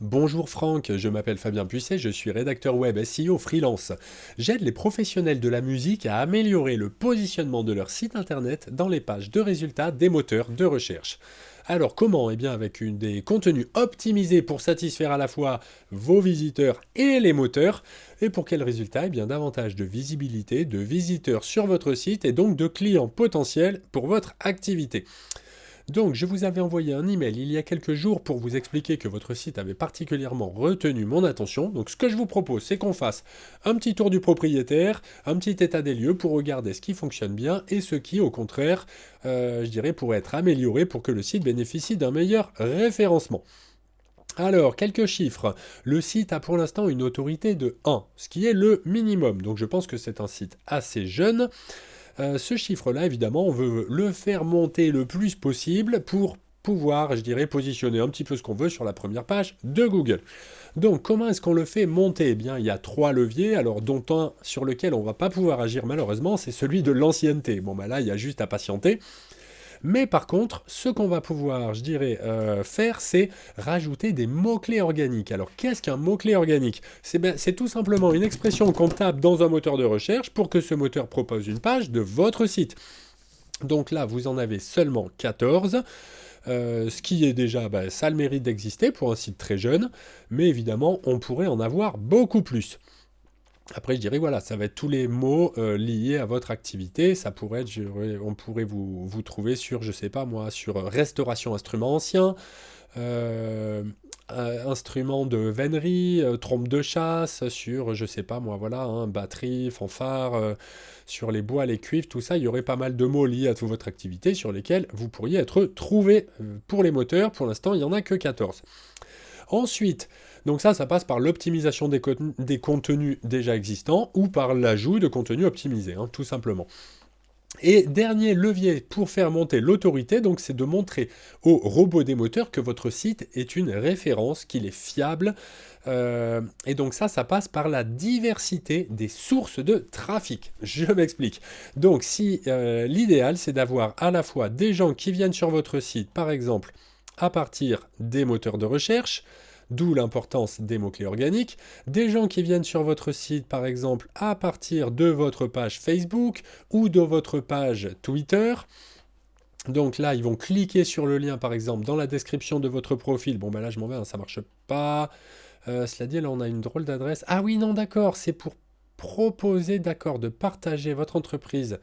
Bonjour Franck, je m'appelle Fabien Puisset, je suis rédacteur web SEO freelance. J'aide les professionnels de la musique à améliorer le positionnement de leur site internet dans les pages de résultats des moteurs de recherche. Alors comment? Eh bien avec des contenus optimisés pour satisfaire à la fois vos visiteurs et les moteurs. Et pour quel résultat? Eh bien davantage de visibilité, de visiteurs sur votre site et donc de clients potentiels pour votre activité. Donc, je vous avais envoyé un email il y a quelques jours pour vous expliquer que votre site avait particulièrement retenu mon attention. Donc, ce que je vous propose, c'est qu'on fasse un petit tour du propriétaire, un petit état des lieux pour regarder ce qui fonctionne bien et ce qui, au contraire, je dirais, pourrait être amélioré pour que le site bénéficie d'un meilleur référencement. Alors, quelques chiffres. Le site a pour l'instant une autorité de 1, ce qui est le minimum. Donc, je pense que c'est un site assez jeune. Ce chiffre-là, évidemment, on veut le faire monter le plus possible pour pouvoir, je dirais, positionner un petit peu ce qu'on veut sur la première page de Google. Donc, comment est-ce qu'on le fait monter? Eh bien, il y a 3 leviers, alors dont un sur lequel on ne va pas pouvoir agir malheureusement, c'est celui de l'ancienneté. Bon, bah là, il y a juste à patienter. Mais par contre, ce qu'on va pouvoir, je dirais, faire, c'est rajouter des mots-clés organiques. Alors, qu'est-ce qu'un mot-clé organique? C'est tout simplement une expression qu'on tape dans un moteur de recherche pour que ce moteur propose une page de votre site. Donc là, vous en avez seulement 14. Ce qui est déjà, ça a le mérite d'exister pour un site très jeune, mais évidemment, on pourrait en avoir beaucoup plus. Après, je dirais, voilà, ça va être tous les mots liés à votre activité. Ça pourrait être, on pourrait vous trouver sur, je sais pas moi, sur restauration instruments anciens, euh, instruments de vannerie, trompe de chasse, sur, je sais pas moi, voilà, batterie, fanfare, sur les bois, les cuivres, tout ça. Il y aurait pas mal de mots liés à toute votre activité sur lesquels vous pourriez être trouvé pour les moteurs. Pour l'instant, il n'y en a que 14. Ensuite, donc ça passe par l'optimisation des contenus déjà existants ou par l'ajout de contenus optimisés, tout simplement. Et dernier levier pour faire monter l'autorité, donc c'est de montrer au robot des moteurs que votre site est une référence, qu'il est fiable. Et donc ça passe par la diversité des sources de trafic. Je m'explique. Donc si l'idéal, c'est d'avoir à la fois des gens qui viennent sur votre site, par exemple, à partir des moteurs de recherche, d'où l'importance des mots-clés organiques, des gens qui viennent sur votre site par exemple à partir de votre page Facebook ou de votre page Twitter. Donc là, ils vont cliquer sur le lien par exemple dans la description de votre profil. Bon ben là je m'en vais, ça marche pas. Cela dit, là on a une drôle d'adresse. Ah oui, non d'accord, c'est pour proposer d'accord de partager votre entreprise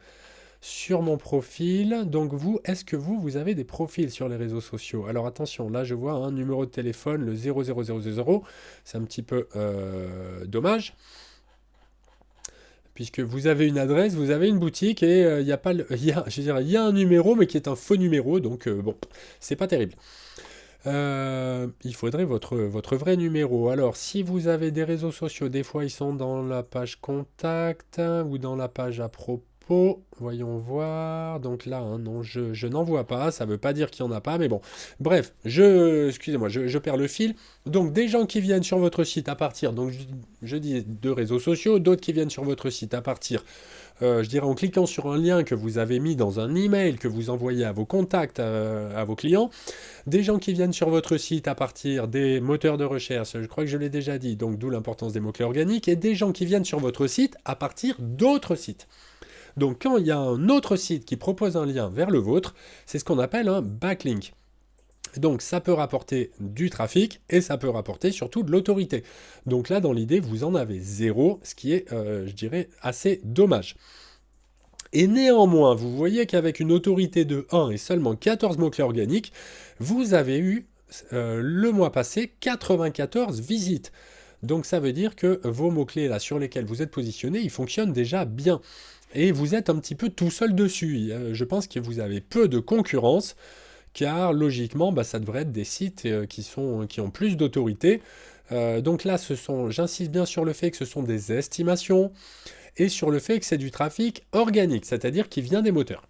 sur mon profil. Donc vous, est-ce que vous avez des profils sur les réseaux sociaux? Alors attention, là je vois un numéro de téléphone, le 00000. C'est un petit peu dommage. Puisque vous avez une adresse, vous avez une boutique et il y a pas, je veux dire, il y a un numéro mais qui est un faux numéro, donc bon, c'est pas terrible. Il faudrait votre vrai numéro. Alors, si vous avez des réseaux sociaux, des fois ils sont dans la page contact ou dans la page à propos. Voyons voir. Donc là, non, je n'en vois pas. Ça ne veut pas dire qu'il n'y en a pas, mais bon. Bref, excusez-moi, je perds le fil. Donc, des gens qui viennent sur votre site à partir, donc je dis de réseaux sociaux, d'autres qui viennent sur votre site à partir je dirais en cliquant sur un lien que vous avez mis dans un email que vous envoyez à vos contacts, à vos clients, des gens qui viennent sur votre site à partir des moteurs de recherche, je crois que je l'ai déjà dit, donc d'où l'importance des mots-clés organiques, et des gens qui viennent sur votre site à partir d'autres sites. Donc quand il y a un autre site qui propose un lien vers le vôtre, c'est ce qu'on appelle un backlink. Donc ça peut rapporter du trafic et ça peut rapporter surtout de l'autorité. Donc là, dans l'idée, vous en avez zéro, ce qui est, je dirais, assez dommage. Et néanmoins, vous voyez qu'avec une autorité de 1 et seulement 14 mots-clés organiques, vous avez eu, le mois passé, 94 visites. Donc ça veut dire que vos mots-clés là sur lesquels vous êtes positionné, ils fonctionnent déjà bien. Et vous êtes un petit peu tout seul dessus. Je pense que vous avez peu de concurrence car logiquement, ça devrait être des sites qui ont plus d'autorité. Donc là, j'insiste bien sur le fait que ce sont des estimations et sur le fait que c'est du trafic organique, c'est-à-dire qui vient des moteurs.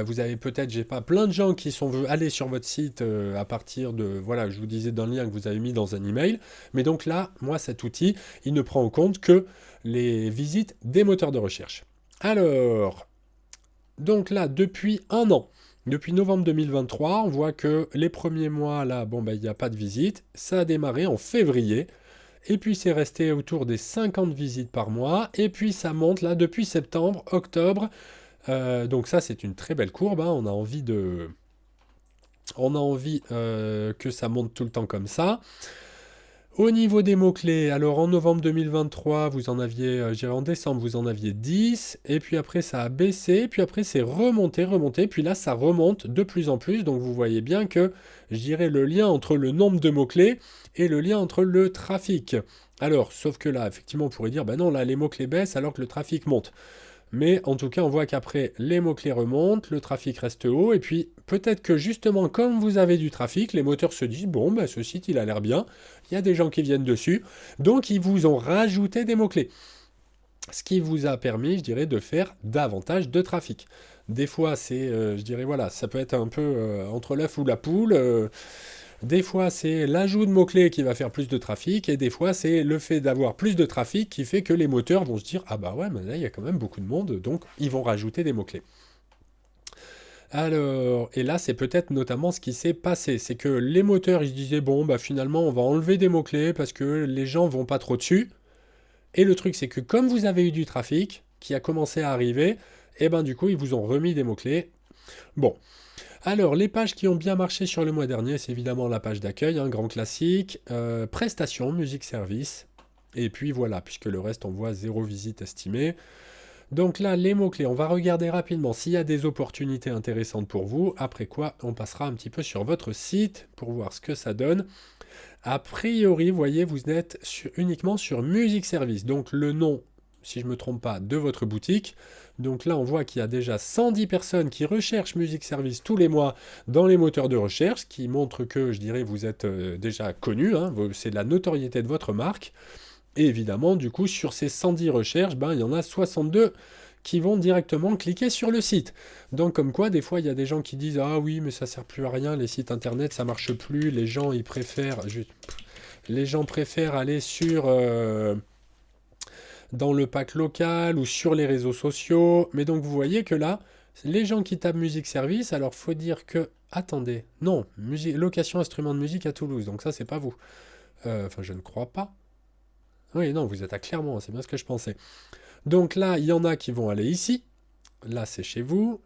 Vous avez peut-être, j'ai pas, plein de gens qui sont allés sur votre site à partir de, voilà, je vous disais d'un lien que vous avez mis dans un email. Mais donc là, moi, cet outil, il ne prend en compte que les visites des moteurs de recherche. Alors, donc là, depuis un an, Depuis novembre 2023, on voit que les premiers mois, là, bon, il n'y a pas de visite. Ça a démarré en février. Et puis c'est resté autour des 50 visites par mois. Et puis ça monte là depuis septembre, octobre. Donc ça c'est une très belle courbe, hein. On a envie que ça monte tout le temps comme ça. Au niveau des mots-clés, alors en novembre 2023, vous en aviez, je dirais en décembre, vous en aviez 10, et puis après ça a baissé, puis après c'est remonté, puis là ça remonte de plus en plus, donc vous voyez bien que, je dirais, le lien entre le nombre de mots-clés et le lien entre le trafic. Alors, sauf que là, effectivement, on pourrait dire, ben non, là les mots-clés baissent alors que le trafic monte. Mais en tout cas, on voit qu'après, les mots-clés remontent, le trafic reste haut, et puis peut-être que justement, comme vous avez du trafic, les moteurs se disent, bon, bah, ce site, il a l'air bien, il y a des gens qui viennent dessus, donc ils vous ont rajouté des mots-clés. Ce qui vous a permis, je dirais, de faire davantage de trafic. Des fois, c'est, je dirais, voilà, ça peut être un peu entre l'œuf ou la poule. Des fois, c'est l'ajout de mots-clés qui va faire plus de trafic, et des fois, c'est le fait d'avoir plus de trafic qui fait que les moteurs vont se dire « Ah bah ouais, mais là, il y a quand même beaucoup de monde, donc ils vont rajouter des mots-clés. » Alors, et là, c'est peut-être notamment ce qui s'est passé, c'est que les moteurs, ils se disaient « Bon, bah finalement, on va enlever des mots-clés parce que les gens vont pas trop dessus. » Et le truc, c'est que comme vous avez eu du trafic qui a commencé à arriver, et ben du coup, ils vous ont remis des mots-clés. Bon. Alors, les pages qui ont bien marché sur le mois dernier, c'est évidemment la page d'accueil, un grand classique, prestations, musique service, et puis voilà, puisque le reste, on voit 0 visite estimée. Donc là, les mots-clés, on va regarder rapidement s'il y a des opportunités intéressantes pour vous, après quoi, on passera un petit peu sur votre site pour voir ce que ça donne. A priori, vous voyez, vous êtes uniquement sur musique service, donc le nom, si je ne me trompe pas, de votre boutique. Donc là, on voit qu'il y a déjà 110 personnes qui recherchent Music Service tous les mois dans les moteurs de recherche, ce qui montre que, je dirais, vous êtes déjà connu, hein, c'est de la notoriété de votre marque. Et évidemment, du coup, sur ces 110 recherches, il y en a 62 qui vont directement cliquer sur le site. Donc comme quoi, des fois, il y a des gens qui disent « Ah oui, mais ça sert plus à rien, les sites internet, ça marche plus, les gens, ils préfèrent... Les gens préfèrent aller sur... dans le pack local ou sur les réseaux sociaux. » Mais donc vous voyez que là, les gens qui tapent musique service, alors faut dire que... Attendez, non, location instrument de musique à Toulouse, donc ça c'est pas vous. Enfin je ne crois pas. Oui, non, vous êtes à Clermont, c'est bien ce que je pensais. Donc là, il y en a qui vont aller ici. Là, c'est chez vous.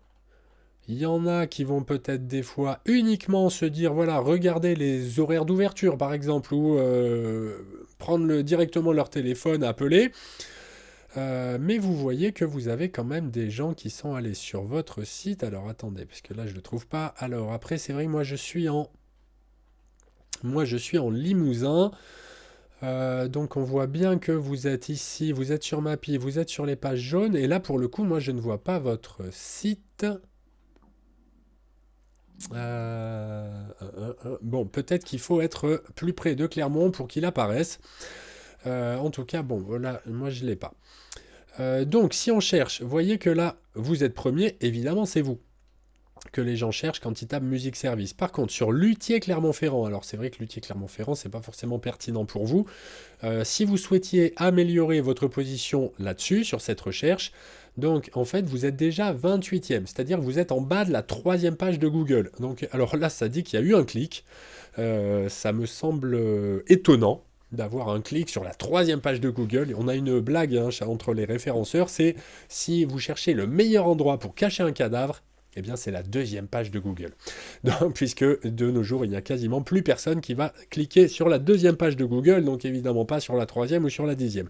Il y en a qui vont peut-être des fois uniquement se dire, voilà, regardez les horaires d'ouverture, par exemple, ou prendre directement leur téléphone, appeler. Mais vous voyez que vous avez quand même des gens qui sont allés sur votre site. Alors, attendez, parce que là, je ne le trouve pas. Alors, après, c'est vrai que moi, je suis en Limousin. Donc on voit bien que vous êtes ici, vous êtes sur Mappy, vous êtes sur les pages jaunes, et là pour le coup, moi je ne vois pas votre site. Bon, peut-être qu'il faut être plus près de Clermont pour qu'il apparaisse. En tout cas, bon, voilà, moi je ne l'ai pas. Donc si on cherche, vous voyez que là, vous êtes premier, évidemment c'est vous que les gens cherchent quand ils tapent musique service. Par contre, sur Luthier Clermont-Ferrand, alors c'est vrai que Luthier Clermont-Ferrand, c'est pas forcément pertinent pour vous. Si vous souhaitiez améliorer votre position là-dessus, sur cette recherche, donc en fait, vous êtes déjà 28e, c'est-à-dire que vous êtes en bas de la 3e page de Google. Donc, alors là, ça dit qu'il y a eu un clic. Ça me semble étonnant d'avoir un clic sur la 3e page de Google. On a une blague entre les référenceurs, c'est si vous cherchez le meilleur endroit pour cacher un cadavre, eh bien c'est la 2e page de Google. Donc, puisque de nos jours, il n'y a quasiment plus personne qui va cliquer sur la 2e page de Google, donc évidemment pas sur la 3e ou sur la 10e.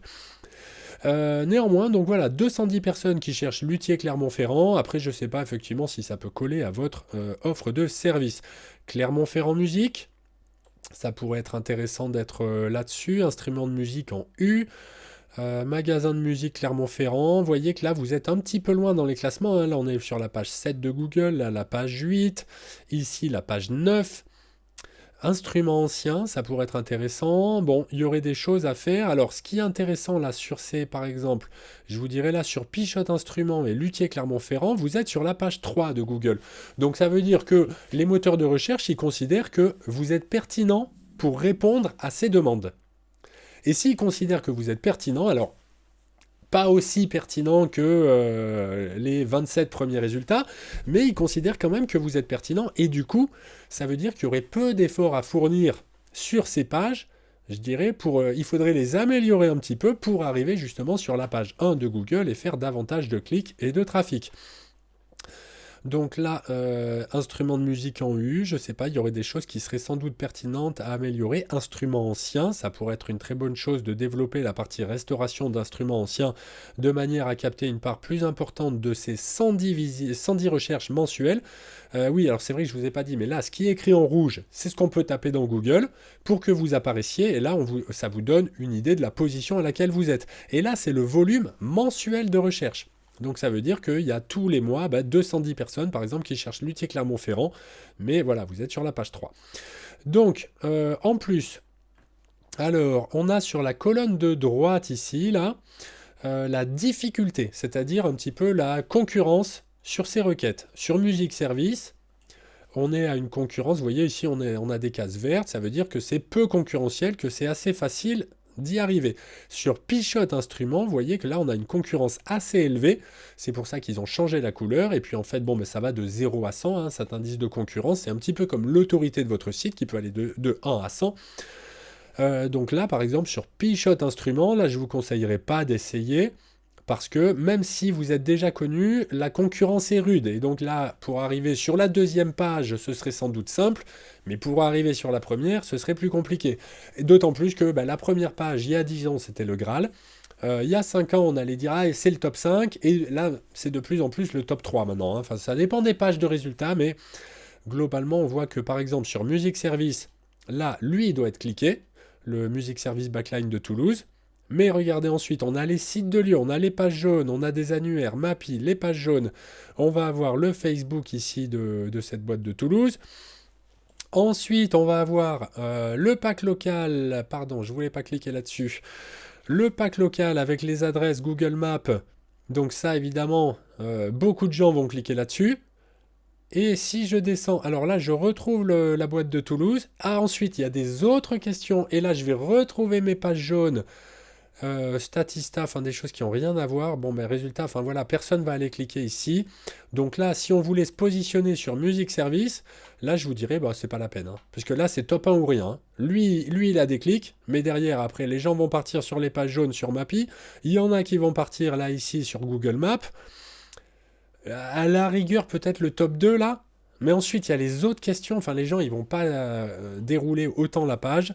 Néanmoins, donc voilà, 210 personnes qui cherchent Luthier Clermont-Ferrand. Après, je ne sais pas effectivement si ça peut coller à votre offre de service. Clermont-Ferrand musique, ça pourrait être intéressant d'être là-dessus. Instrument de musique en U. Magasin de musique Clermont-Ferrand, vous voyez que là vous êtes un petit peu loin dans les classements, hein. Là on est sur la page 7 de Google, là la page 8, ici la page 9, instruments anciens, ça pourrait être intéressant. Bon, il y aurait des choses à faire. Alors ce qui est intéressant là sur ces, par exemple, je vous dirais là sur Pichotte Instruments et Luthier Clermont-Ferrand, vous êtes sur la page 3 de Google. Donc ça veut dire que les moteurs de recherche, ils considèrent que vous êtes pertinent pour répondre à ces demandes. Et s'ils considèrent que vous êtes pertinent, alors pas aussi pertinent que les 27 premiers résultats, mais il considère quand même que vous êtes pertinent, et du coup, ça veut dire qu'il y aurait peu d'efforts à fournir sur ces pages, je dirais, il faudrait les améliorer un petit peu pour arriver justement sur la page 1 de Google et faire davantage de clics et de trafic. Donc là, instruments de musique en U, je sais pas, il y aurait des choses qui seraient sans doute pertinentes à améliorer. Instruments anciens, ça pourrait être une très bonne chose de développer la partie restauration d'instruments anciens de manière à capter une part plus importante de ces 110 recherches mensuelles. Oui, alors c'est vrai que je ne vous ai pas dit, mais là, ce qui est écrit en rouge, c'est ce qu'on peut taper dans Google pour que vous apparaissiez, et là, ça vous donne une idée de la position à laquelle vous êtes. Et là, c'est le volume mensuel de recherche. Donc ça veut dire qu'il y a tous les mois 210 personnes, par exemple, qui cherchent Luthier Clermont-Ferrand. Mais voilà, vous êtes sur la page 3. Donc, en plus, alors, on a sur la colonne de droite ici, là, la difficulté, c'est-à-dire un petit peu la concurrence sur ces requêtes. Sur Musique Service, on est à une concurrence, vous voyez ici, on a des cases vertes, ça veut dire que c'est peu concurrentiel, que c'est assez facile d'y arriver. Sur Pichotte Instruments, vous voyez que là, on a une concurrence assez élevée. C'est pour ça qu'ils ont changé la couleur. Et puis, en fait, bon, mais ça va de 0 à 100, hein, cet indice de concurrence. C'est un petit peu comme l'autorité de votre site qui peut aller de 1 à 100. Donc là, par exemple, sur Pichotte Instruments, là, je ne vous conseillerais pas d'essayer. Parce que même si vous êtes déjà connu, la concurrence est rude. Et donc là, pour arriver sur la deuxième page, ce serait sans doute simple. Mais pour arriver sur la première, ce serait plus compliqué. Et d'autant plus que la première page, il y a 10 ans, c'était le Graal. Il y a 5 ans, on allait dire, ah, c'est le top 5. Et là, c'est de plus en plus le top 3 maintenant. Hein. Enfin, ça dépend des pages de résultats. Mais globalement, on voit que par exemple, sur Music Service, là, lui, il doit être cliqué. Le Music Service Backline de Toulouse. Mais regardez ensuite, on a les sites de Lyon, on a les pages jaunes, on a des annuaires, Mappy, les pages jaunes. On va avoir le Facebook ici de cette boîte de Toulouse. Ensuite, on va avoir le pack local. Pardon, je ne voulais pas cliquer là-dessus. Le pack local avec les adresses Google Maps. Donc ça, évidemment, beaucoup de gens vont cliquer là-dessus. Et si je descends, alors là, je retrouve la boîte de Toulouse. Ah, ensuite, il y a des autres questions. Et là, je vais retrouver mes pages jaunes. Statista, enfin des choses qui n'ont rien à voir. Bon, mais résultat, enfin voilà, personne va aller cliquer ici. Donc là, si on voulait se positionner sur Music Service, là, je vous dirais, c'est pas la peine. Hein, parce que là, c'est top 1 ou rien. Hein. Lui, il a des clics, mais derrière, après, les gens vont partir sur les pages jaunes sur Mappy. Il y en a qui vont partir là, ici, sur Google Maps. À la rigueur, peut-être le top 2 là. Mais ensuite, il y a les autres questions. Enfin, les gens, ils vont pas dérouler autant la page.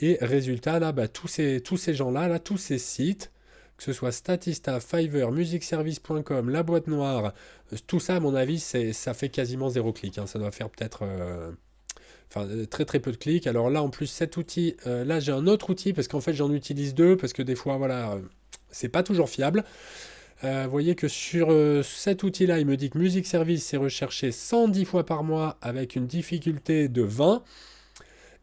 Et résultat, là, tous ces gens-là, là, tous ces sites, que ce soit Statista, Fiverr, musicservice.com, la boîte noire, tout ça, à mon avis, ça fait quasiment 0 clic. Hein. Ça doit faire peut-être très très peu de clics. Alors là, en plus, cet outil, là, j'ai un autre outil, parce qu'en fait, j'en utilise deux, parce que des fois, voilà, c'est pas toujours fiable. Vous voyez que sur cet outil-là, il me dit que Music Service, c'est recherché 110 fois par mois avec une difficulté de 20.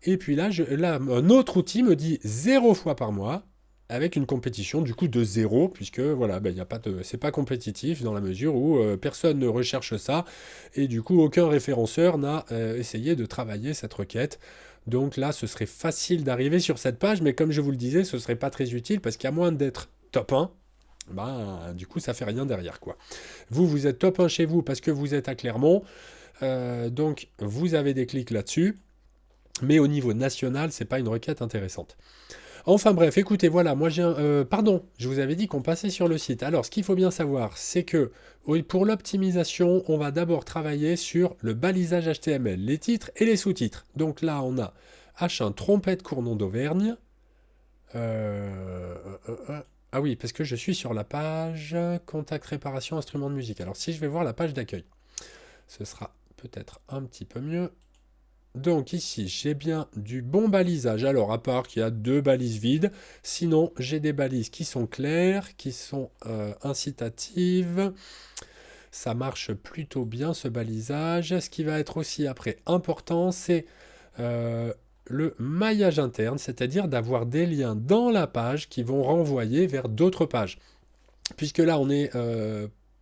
Et puis là, un autre outil me dit 0 fois par mois, avec une compétition du coup de 0, puisque voilà, c'est pas compétitif dans la mesure où personne ne recherche ça, et du coup aucun référenceur n'a essayé de travailler cette requête. Donc là, ce serait facile d'arriver sur cette page, mais comme je vous le disais, ce serait pas très utile, parce qu'à moins d'être top 1, du coup ça fait rien derrière quoi. Vous êtes top 1 chez vous parce que vous êtes à Clermont, donc vous avez des clics là-dessus. Mais au niveau national, c'est pas une requête intéressante. Enfin bref, écoutez, voilà, moi j'ai pardon, je vous avais dit qu'on passait sur le site. Alors, ce qu'il faut bien savoir, c'est que pour l'optimisation, on va d'abord travailler sur le balisage HTML, les titres et les sous-titres. Donc là, on a H1 trompette Cournon d'Auvergne. Ah oui, parce que je suis sur la page contact réparation instrument de musique. Alors si je vais voir la page d'accueil, ce sera peut-être un petit peu mieux. Donc ici, j'ai bien du bon balisage. Alors, à part qu'il y a 2 balises vides, sinon j'ai des balises qui sont claires, qui sont incitatives. Ça marche plutôt bien ce balisage. Ce qui va être aussi après important, c'est le maillage interne, c'est-à-dire d'avoir des liens dans la page qui vont renvoyer vers d'autres pages. Puisque là, on est...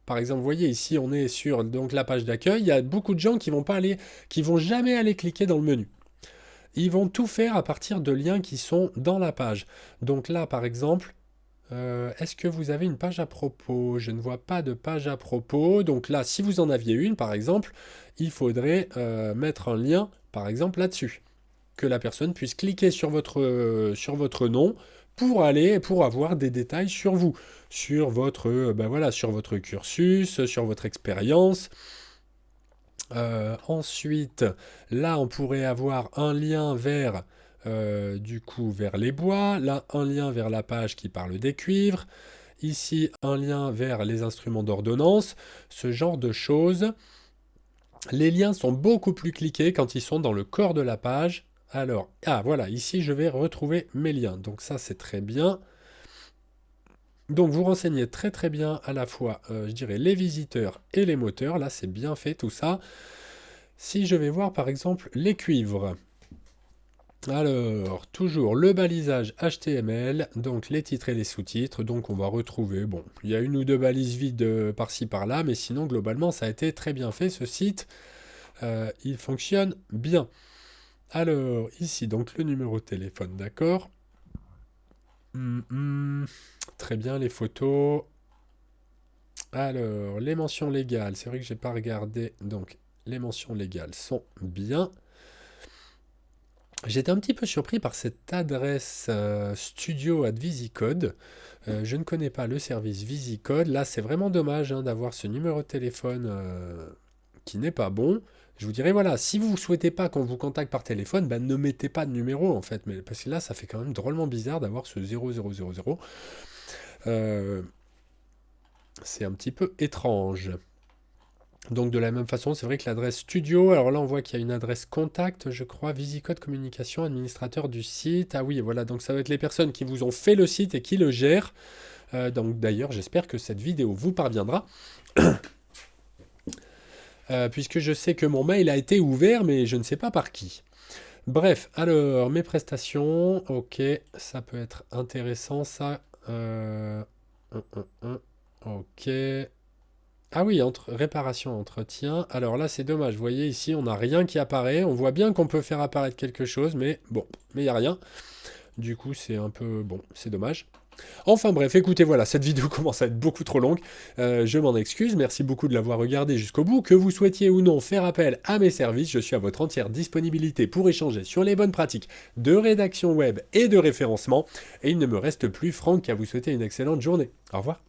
par exemple, vous voyez ici, on est sur donc, la page d'accueil. Il y a beaucoup de gens qui vont jamais aller cliquer dans le menu. Ils vont tout faire à partir de liens qui sont dans la page. Donc là, par exemple, Est-ce que vous avez une page à propos? Je ne vois pas de page à propos. Donc là, si vous en aviez une, par exemple, il faudrait mettre un lien, par exemple, là-dessus. Que la personne puisse cliquer sur votre nom pour avoir des détails sur vous, sur votre, ben voilà, sur votre cursus, sur votre expérience. Ensuite, là, on pourrait avoir un lien vers, du coup, vers les bois. Là, un lien vers la page qui parle des cuivres. Ici, un lien vers les instruments d'ordonnance. Ce genre de choses. Les liens sont beaucoup plus cliqués quand ils sont dans le corps de la page. Alors, ah voilà, ici, je vais retrouver mes liens. Donc ça, c'est très bien. Donc vous renseignez très très bien à la fois, je dirais, les visiteurs et les moteurs. Là, c'est bien fait tout ça. Si je vais voir par exemple les cuivres, alors toujours le balisage HTML, donc les titres et les sous-titres, donc on va retrouver, bon, il y a une ou deux balises vides par-ci par-là, mais sinon globalement ça a été très bien fait ce site, il fonctionne bien. Alors ici donc le numéro de téléphone, d'accord. Très bien les photos. Alors les mentions légales, c'est vrai que j'ai pas regardé, donc les mentions légales sont bien. J'étais un petit peu surpris par cette adresse studio@visicode. Je ne connais pas le service Visicode. Là, c'est vraiment dommage hein, d'avoir ce numéro de téléphone qui n'est pas bon. Je vous dirais, voilà, si vous ne souhaitez pas qu'on vous contacte par téléphone, ben, ne mettez pas de numéro en fait. Mais, parce que là, ça fait quand même drôlement bizarre d'avoir ce 0000. C'est un petit peu étrange. Donc de la même façon, c'est vrai que l'adresse studio, alors là on voit qu'il y a une adresse contact, je crois, Visicode Communication, administrateur du site. Ah oui, voilà, donc ça va être les personnes qui vous ont fait le site et qui le gèrent. Donc d'ailleurs, j'espère que cette vidéo vous parviendra. Puisque je sais que mon mail a été ouvert, mais je ne sais pas par qui. Bref, alors, mes prestations, ok, ça peut être intéressant ça. Ok. Ah oui, entre réparation, entretien. Alors là, c'est dommage. Vous voyez, ici, on n'a rien qui apparaît. On voit bien qu'on peut faire apparaître quelque chose, mais bon, mais il n'y a rien. Du coup, c'est un peu... Bon, c'est dommage. Enfin bref, écoutez, voilà, cette vidéo commence à être beaucoup trop longue. Je m'en excuse. Merci beaucoup de l'avoir regardée jusqu'au bout. Que vous souhaitiez ou non faire appel à mes services, je suis à votre entière disponibilité pour échanger sur les bonnes pratiques de rédaction web et de référencement. Et il ne me reste plus, Franck, qu'à vous souhaiter une excellente journée. Au revoir.